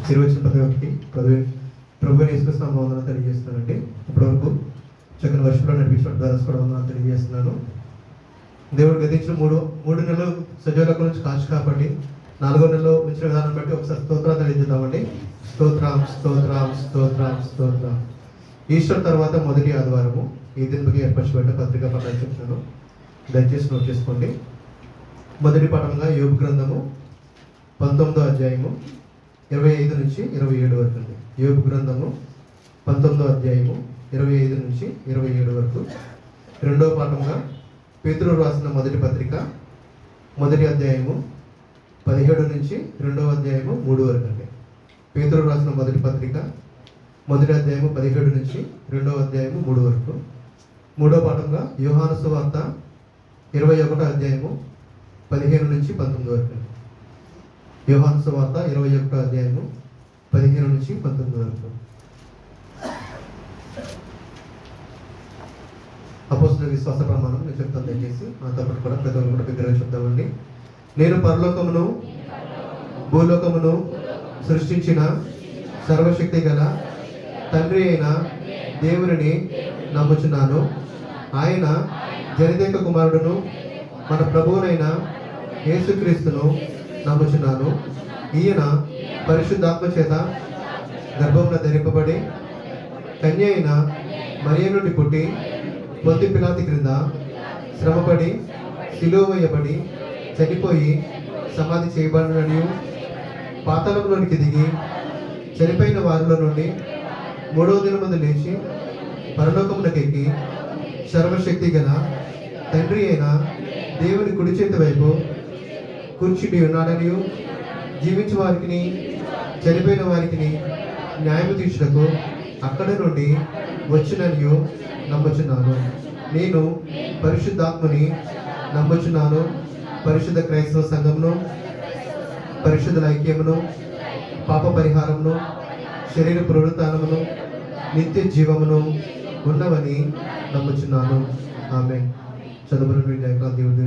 వచ్చిన ప్రతి ఒక్కరికి ప్రభు యేసుక్రీస్తు వందనాలు తెలియజేస్తున్నానండి. ఇప్పటివరకు చక్కని వర్షంలో నడిపించిన ద్వారా కూడా వందనాలు తెలియజేస్తున్నాను. దేవుడు గతించిన మూడు నెలలు సజీవులకు నుంచి కాచి కాబట్టి 4వ నెలలో ఉంచిన విధానం బట్టి ఒకసారి స్తోత్రాలు తెలియజేద్దామండి. స్తోత్రం స్తోత్రం స్తోత్రం స్తోత్రం. ఈస్టర్ తర్వాత మొదటి ఆదివారము ఈ దినకి ఏర్పరచబడిన పత్రికా పఠాలు చెప్తున్నాను, దయచేసి నోట్ చేసుకోండి. మొదటి పాఠంగా యోబు గ్రంథము 19వ అధ్యాయము 25 నుంచి 27 వరకు అండి. యోబు గ్రంథము 19వ అధ్యాయము 25 నుంచి 27 వరకు. రెండవ పాఠంగా పేతురు రాసిన మొదటి పత్రిక మొదటి అధ్యాయము 17 నుంచి 2వ అధ్యాయము 3 వరకు అండి. పేతురు రాసిన మొదటి పత్రిక మొదటి అధ్యాయము 17 నుంచి 2వ అధ్యాయము 3 వరకు. మూడవ పాఠంగా యోహాను సువార్త 21వ అధ్యాయము 15 నుంచి 19 వరకు. యోహాను సువార్త 21వ అధ్యాయము 15 నుంచి 19 వరకు. అపోస్తలుల విశ్వాస ప్రమాణం నేను చెప్తాను, దయచేసి నాతో పాటు కూడా ప్రతి ఒక్కరు కూడా బిగ్గరగా చెప్తామండి. నేను పరలోకమును భూలోకమును సృష్టించిన సర్వశక్తి గల తండ్రి అయిన దేవుని నమ్ముచున్నాను. ఆయన జనిదేక కుమారుడును మన ప్రభువునైన యేసుక్రీస్తును నమ్ముచున్నాను. ఈయన పరిశుద్ధాత్మ చేత గర్భమున ధరింపబడి కన్య అయిన మరియ నుండి పుట్టి పొంతి పిలాతు క్రింద శ్రమపడి సిలువ వేయబడి చనిపోయి సమాధి చేయబడినని పాతాళంలోనికి దిగి చనిపోయిన వారిలో నుండి 3వ దినమందు లేచి పరలోకమునకెక్కి సర్వశక్తి గల తండ్రి అయిన దేవుని కుడి చేతి వైపు కూర్చుని ఉన్నాడని, జీవించే వారికి చనిపోయిన వారికి న్యాయము తీర్చుటకు అక్కడ నుండి వచ్చినని నమ్ముచున్నాను. నేను పరిశుద్ధాత్మని నమ్ముచున్నాను. పరిశుద్ధ క్రైస్తవ సంఘమును, పరిశుద్ధ ఐక్యమును, పాప పరిహారమును, శరీర పునరుత్థానమును, నిత్య జీవమును ఉన్నవని నమ్ముచున్నాను. ఆమేన్. చదువులను దేవుడి